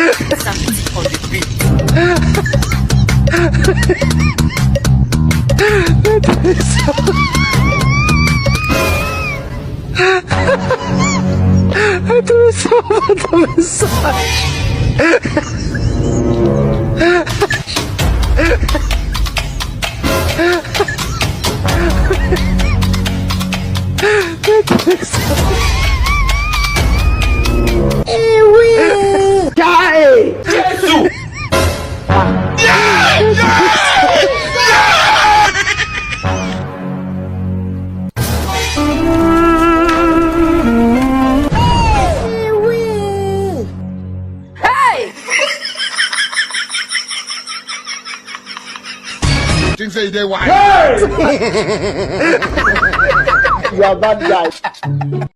on the beat. Jesus! Think say they white. Hey! You are bad guy.